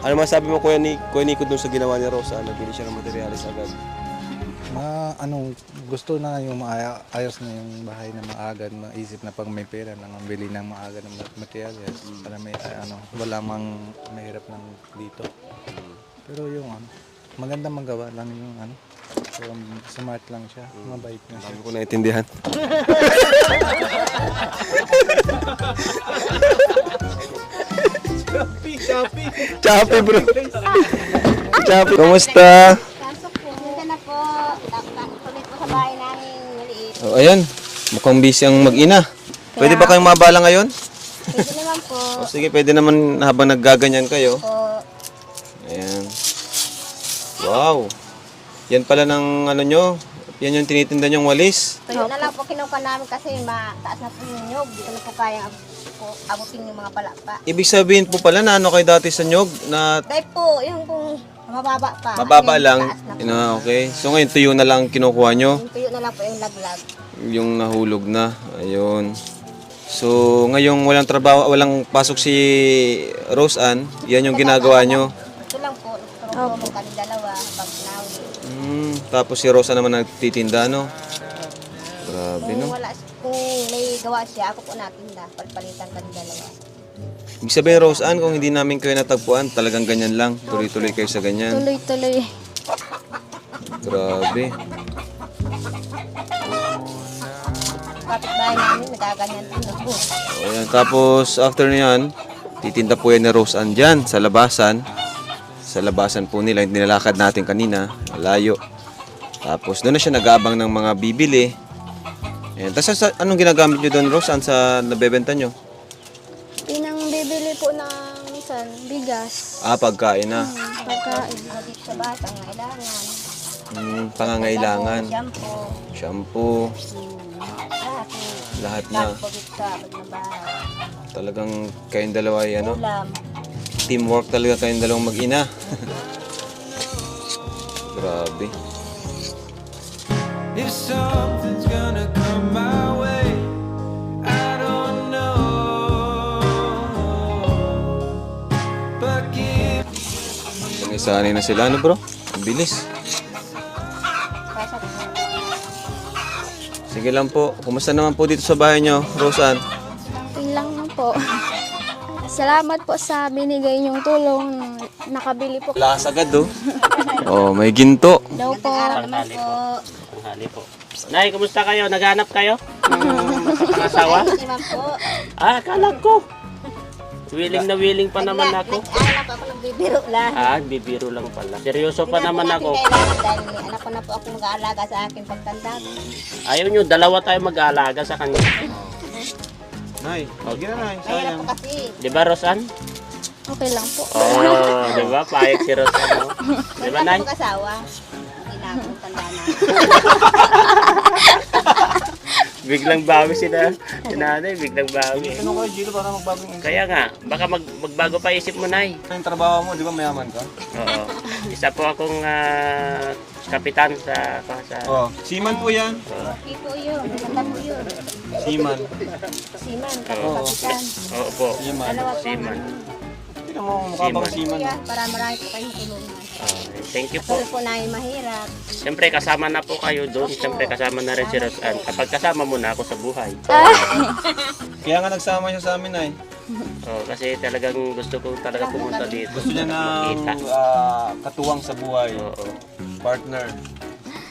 Ano masabi mo Kuya Nico dun sa ginawa ni Rosa? Nabili siya ng materialis agad. Gusto na yung ayos na yung bahay na maaga, maisip na pag may pera na mabili ng maaga ng materials para may wala mang mahirap lang dito. Pero yung maganda magawa lang yung so, smart lang siya, mabait na siya. Sabi ko naintindihan. Chappy bro. Chappy. Kumusta? Pasok po. Ganda na po. Tuloy po sa bahay namin maliit. Oh, ayan. Mukhang busy ang mag-ina. Pwede ba kayong mabala ngayon? Pwede naman po. O sige, pwede naman habang naggaganyan kayo. Po. Ayan. Wow. Yan pala ng ano nyo. Yan yung tinitinda nyong walis. Tuyo na lang po kinuha namin kasi mataas na po yung nyog. Dito na po kaya abutin yung mga palapa. Ibig sabihin po pala na ano kayo dati sa nyog na Dahil po, yung kung mababa pa. mababa Ngayon, lang. mataas na po. Okay. So ngayon tuyo na lang kinukuha nyo. Yung tuyo na lang po yung laglag. Yung nahulog na. Ayun. So ngayong walang trabaho, walang pasok si Rose Ann, yan yung ginagawa nyo. Ito lang po. Nagturo po kami dalawa. Pag nawi. Tapos si Rosa naman nagtitinda, no? Grabe, Kung no? kung may gawa siya, ako po natinda. Pagpalitan kami dalawa. Ibig sabihin, Rose Ann, kung hindi namin kayo natagpuan, talagang ganyan lang. Tuloy-tuloy kayo sa ganyan. Tuloy-tuloy. Grabe. Kapit-bahay namin, nagaganyan din ako. O, ayan. Tapos, after niyan, titinda po yan ni Rose Ann dyan, sa labasan. Sa labasan po nila, yung nilalakad natin kanina, layo. Tapos, doon na siya nag-aabang ng mga bibili. Ayan. Tapos, anong ginagamit nyo doon, Rose Ann, sa nabebenta nyo? Pinang bibili po ng minsan, bigas. Pagkain na. Pagkain. Dito sa bahay, pangailangan. Pangangailangan. Shampoo. Shampoo. Lahat na. Dami po dito sa bahay. Talagang kayong dalawa ay ano, Ulam. teamwork talaga kayong dalawang mag-ina. Grabe. If something's gonna come my way, I don't know. But give Sanay na sila, ano bro? Ang bilis. Pasok po. Sige lang po. Kumusta naman po dito sa bahay nyo, Rose Ann? Okay lang na po. Salamat po sa binigay niyong tulong. Nakabili po Lakas agad, oh. Oh, may ginto. daw po. Araw naman po. Tanghali po. Nay, kumusta kayo? Naghanap kayo? Asawa? Hindi naman po. Akala ko. Willing pa naman ako. Nag-anak ako nagbibiro lang. Bibiro lang pala. Seryoso pa naman ako. Kailangan dahil may anak ko na po ako mag-aalaga sa akin pagtanda ko. Ayaw nyo, dalawa tayo mag-aalaga sa kanya. Nay, okay na, Nay. Mahirap po kasi. Di ba, Rosan? Okay lang po. Oo, di ba? Payag si Rosan, no? Di ba, Wala Nay? po mag-asawa. Hindi na akong tanda na. Biglang bawi si nanay, biglang bawi. Ano kayo, Gino, para magbago yung Kaya nga, baka magbago pa isip mo, Nay. yung trabaho mo, di ba mayaman ka? Oo. Isa po akong kapitan sa Oh, seaman po yan. Hindi po yun. Maganda po yun. Seaman. Siman, kapitan. Oo po. Seaman. Dalawa po. Seaman. Tingnan mo, mukha bang seaman. Kuya, para marami po kayong tulungan. Thank you po. Kasi po na mahirap. Siyempre kasama na po kayo doon. Siyempre kasama na rin si Rosan. Kapag kasama mo na ako sa buhay. Kaya nga nagsama siya sa amin, Nay. Kasi talagang gusto ko talaga pumunta dito. Gusto niya ng Makita. katuwang sa buhay. Oo. Partner.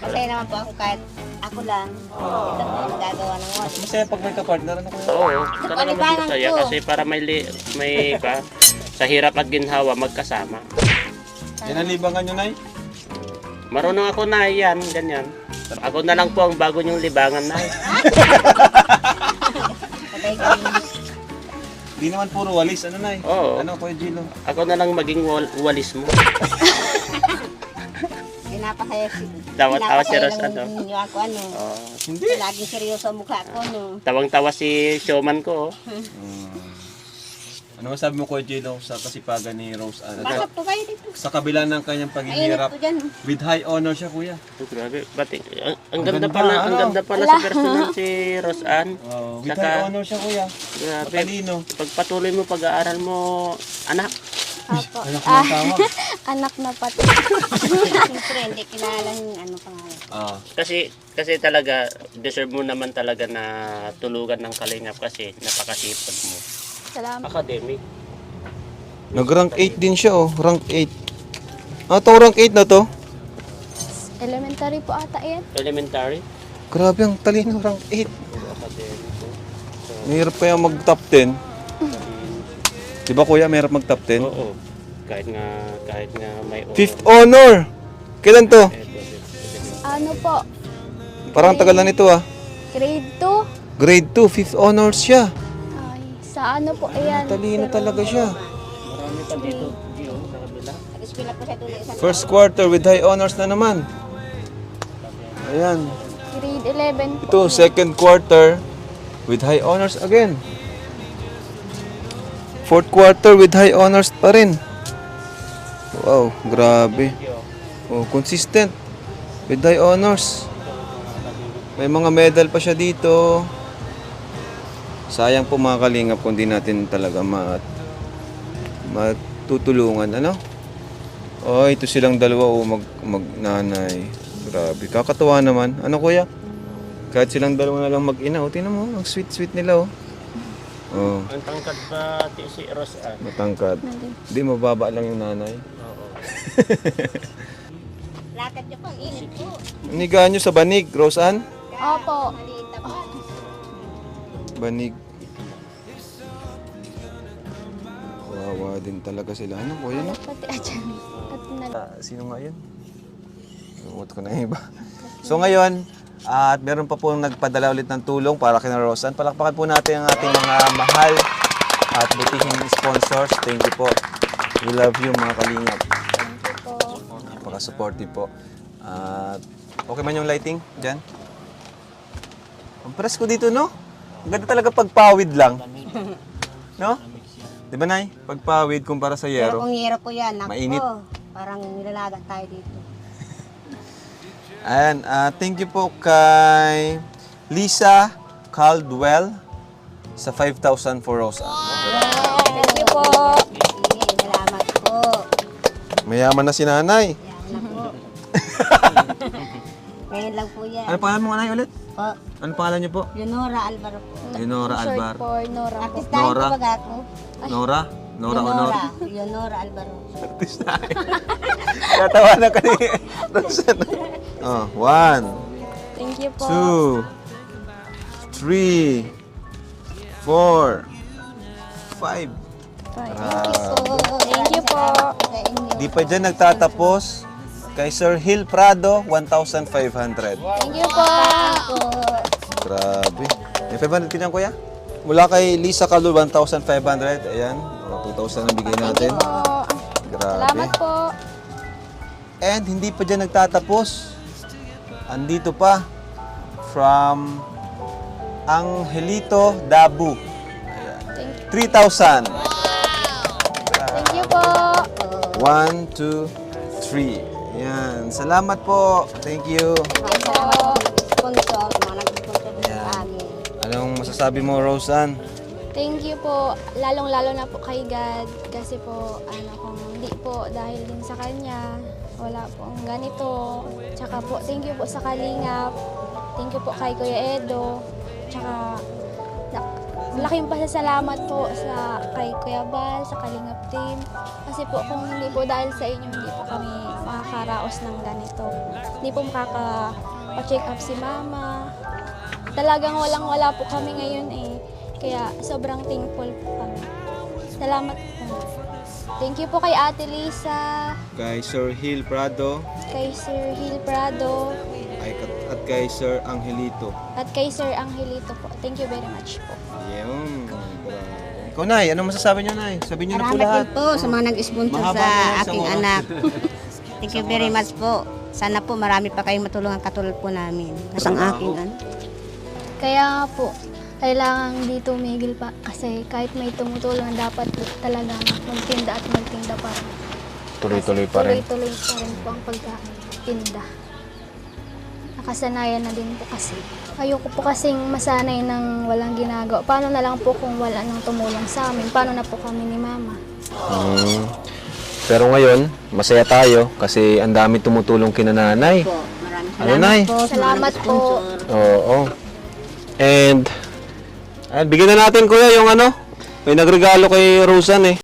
Masaya naman po ako kahit ako lang. Ito po nagagawa ng Mas wala. masaya pag may kapartner. Ano kaya? Oo. Talagang mas masaya ko. kasi para may sa hirap at ginhawa magkasama. Yan ang libangan nyo, Nay. Marunong ako na yan, ganyan. Ako na lang po ang bago niyong libangan na. Patay kami. Di naman puro walis. Ano, Nay? Oo. Ano, Kuya Gino? Ako na lang maging walis mo. Pinapasaya Tawa-tawa si Ros, lang ninyo ako ano. Hindi. Laging seryoso ang mukha ko no. Tawang-tawa si showman ko. Ano masabi mo, Kuya Gino, sa kasipagan ni Rose Ann? Pasok po kayo dito. Sa kabila ng kanyang Mainit paghihirap, po dyan. with high honor siya, Kuya. Oh, grabe. Ang ganda, ganda pala, ang ano? ganda pala sa personal si Rosan. With Saka- high honor siya, Kuya. Grabe. Matalino. Pagpatuloy mo pag-aaral mo, anak. Apo. Anak na pati. Siyempre, hindi kilala yung ano pangalan. Kasi talaga, deserve mo naman talaga na tulugan ng kalingap kasi napakasipag mo. Salamat. Academic. Nag-rank 8 din siya, oh. Rank 8. Ah, to rank 8 na to? Elementary po ata yan. Elementary. Grabe ang talino, rank 8. Academic. Mahirap kaya mag-top 10. Di ba kuya, mahirap mag-top 10? Oo. Kahit nga may Fifth honor! Kailan to? Ano po? Parang tagal na nito ah. Grade 2? Grade 2, fifth honors siya. Ay, sa ano po ayan? Talino Pero talaga siya. Marami pa dito. Yun, sa kabila. Nag-eskwela po siya doon ng isang First quarter with high honors na naman. Ayan. Grade 11 po. Ito, second quarter with high honors again. Fourth quarter with high honors pa rin. Wow, grabe. Oh, consistent with high honors. May mga medal pa siya dito. Sayang po mga kalingap kung di natin talaga matutulungan, ano? Oh, ito silang dalawa magnanay. Grabe, kakatuwa naman. Ano kuya? Kahit silang dalawa na lang mag-ina, oh, tingnan mo, ang sweet-sweet nila, oh. Oh, Ang tangkad pa si Rosa. matangkad. Hindi, mababa lang yung nanay. Oo. lakad niyo po, ang init po. Niga nyo sa banig, Roseanne? Opo. Maliit na po. Banig. Wawa din talaga sila. Ano po yun? Pati adyan. At Sino nga yun? Lumut ko na yung iba. So ngayon, at meron pa pong nagpadala ulit ng tulong para kina Roseanne. Palakpakan po natin ang ating mga mahal at butihing sponsors. Thank you po. We love you mga kalingap. thank you po. Napaka-supportive po. At okay man yung lighting dyan? Ang presko dito, no? Ang ganda talaga pagpawid lang. No? Di ba, Nay? Pagpawid kumpara sa Pero yero. kung hero po yan, naku Mainit. po. Parang nilalaga tayo dito. Ayan, thank you po kay Lisa Caldwell sa 5,000 for Rosa. Thank you po. Sige, salamat po. Mayaman na si nanay. Yan na po. Ngayon lang po yan. Ano pangalan mo, nanay, ulit? Po, Ano pangalan niyo po? Leonora Alvaro po. Leonora Short Alvar. for Nora po. Artistahin Nora. po baga ako. Nora? Nora Honor. Leonora Alvaro. Artistahin. Tatawa na ka ni Roseanne. Oh, 1, Thank you po. 2, 3, 4, 5. Thank you po. Sa inyo. Di pa dyan nagtatapos. Kay Sir Hill Prado, 1,500. Thank you po. Grabe. May 500 din yan, kuya? Mula kay Lisa Calul, 1,500. Ayan. O, 2,000 ang bigay natin. Po. Grabe. Salamat po. And hindi pa dyan nagtatapos. Andito pa. From Angelito Dabu. Thank 3,000. Thank you po. 1, 2, 3. Ayan. Salamat po. Thank you. Salamat po sponsor, mga nag-sponsor po sa amin. Anong masasabi mo, Roseanne? Thank you po. Lalong-lalo na po kay God. Kasi po, kung hindi po dahil din sa Kanya, wala po ang ganito. Tsaka po, thank you po sa Kalingap. Thank you po kay Kuya Edo. Tsaka, malaking pasasalamat po sa kay Kuya Bal, sa Kalingap team. Kasi po, kung hindi po dahil sa inyo, hindi po kami makakaraos ng ganito. Hindi po makaka-check up si Mama. Talagang walang-wala po kami ngayon eh. Kaya sobrang thankful po kami. Salamat po. Thank you po kay Ate Lisa, Kay Sir Hill Prado kay Sir Hill Prado, at kay Sir Angelito. at kay Sir Angelito po. Thank you very much po. Yun. Ikaw, Nay, anong masasabi niyo, Nay? Sabi niyo na po Salamat lahat. din po sa mga nag-sponsor Mahaba sa na lang sa aking oras. anak. Thank you very much po. Sana po marami pa kayong matulungan katulad po namin. Kasang aking ano. Kaya nga po, kailangan di tumigil pa kasi kahit may tumutulong dapat talaga magtinda at magtinda pa rin. Tuloy-tuloy pa rin. Tuloy-tuloy pa rin po ang pagkatinda. Nakasanayan na din po kasi. Ayoko po kasing masanay ng walang ginagawa. Paano na lang po kung wala nang tumulong sa amin? Paano na po kami ni Mama? Pero ngayon, masaya tayo kasi ang dami tumutulong kina nanay. Po, maraming Ano, Nay? Salamat po. Oo. And, bigyan na natin kuya yung ano, may nagregalo kay Rosan eh.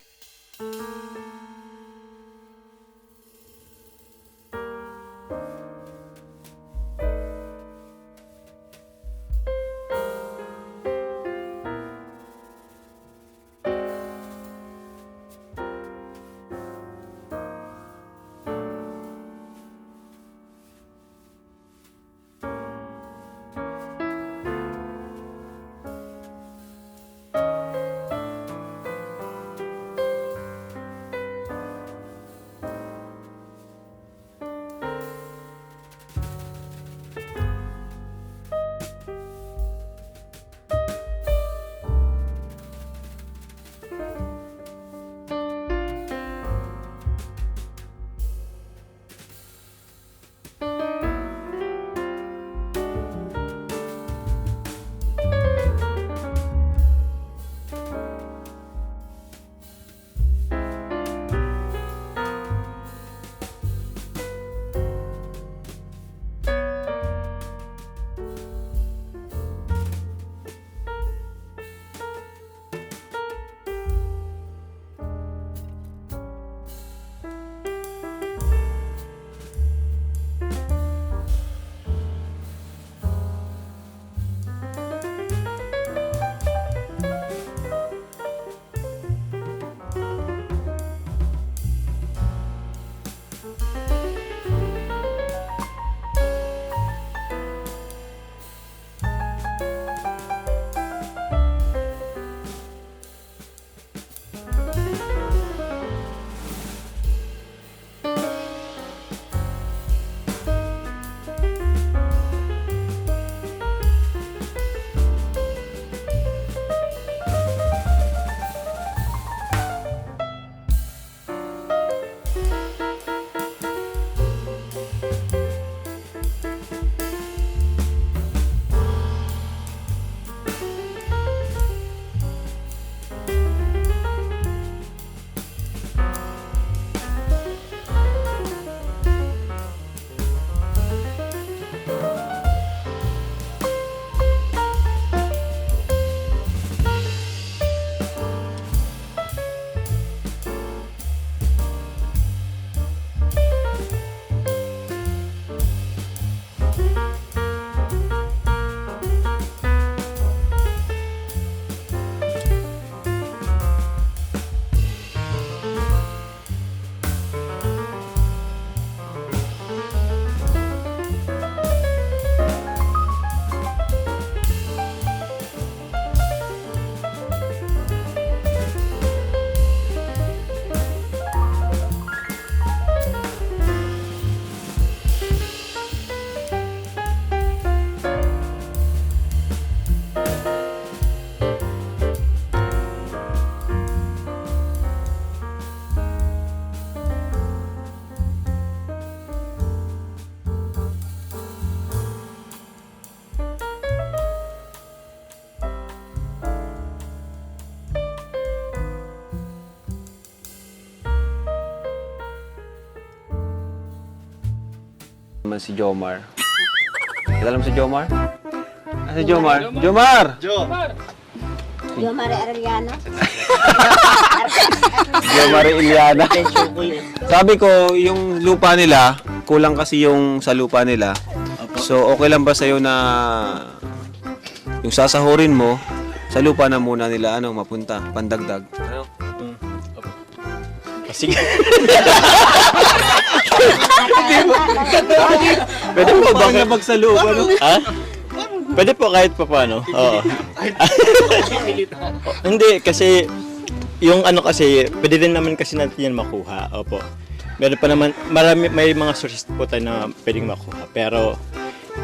naman si Jomar. Kilala mo si Jomar? Si Jomar? Jomar! Jomar Arellano. Jomar Iliana. Sabi ko, yung lupa nila, kulang kasi yung sa lupa nila. So, okay lang ba sa'yo na yung sasahurin mo, sa lupa na muna nila mapunta, pandagdag? Ano? Sige. Pwede po ba na magsalupa, no? Ha? Pwede po kahit pa paano. Oo. Hindi, kasi yung kasi, pwede din naman kasi natin yan makuha. Opo. Meron pa naman, may mga sources po tayo na pwedeng makuha. Pero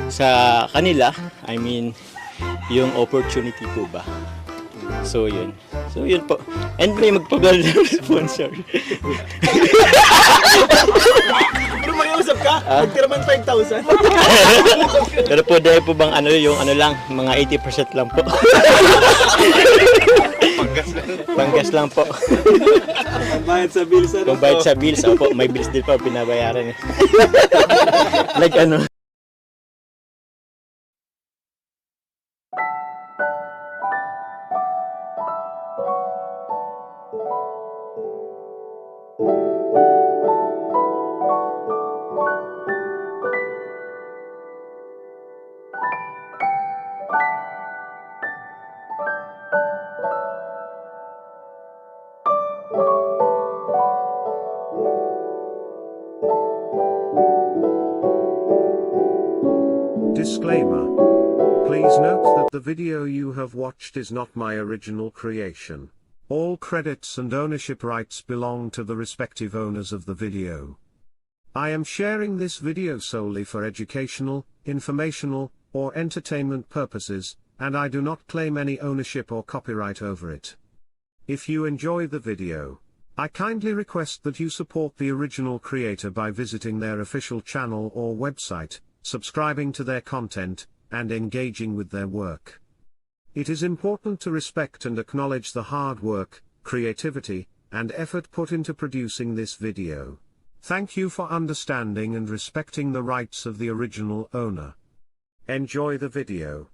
sa kanila, I mean, yung opportunity po ba? So yun. So yun po. And may magpagal ng sponsor. Pero makiusap ka, magtiraman 5,000. Pero po dahil po bang yung lang, mga 80% lang po. Panggas lang po. Bayad sa bills ano Kung bayad sa bills, opo, may bills din po binabayaran eh. Like ano. Disclaimer. Please note that the video you have watched is not my original creation. All credits and ownership rights belong to the respective owners of the video. I am sharing this video solely for educational, informational, or entertainment purposes, and I do not claim any ownership or copyright over it. If you enjoy the video, I kindly request that you support the original creator by visiting their official channel or website, subscribing to their content, and engaging with their work. It is important to respect and acknowledge the hard work, creativity, and effort put into producing this video. Thank you for understanding and respecting the rights of the original owner. Enjoy the video.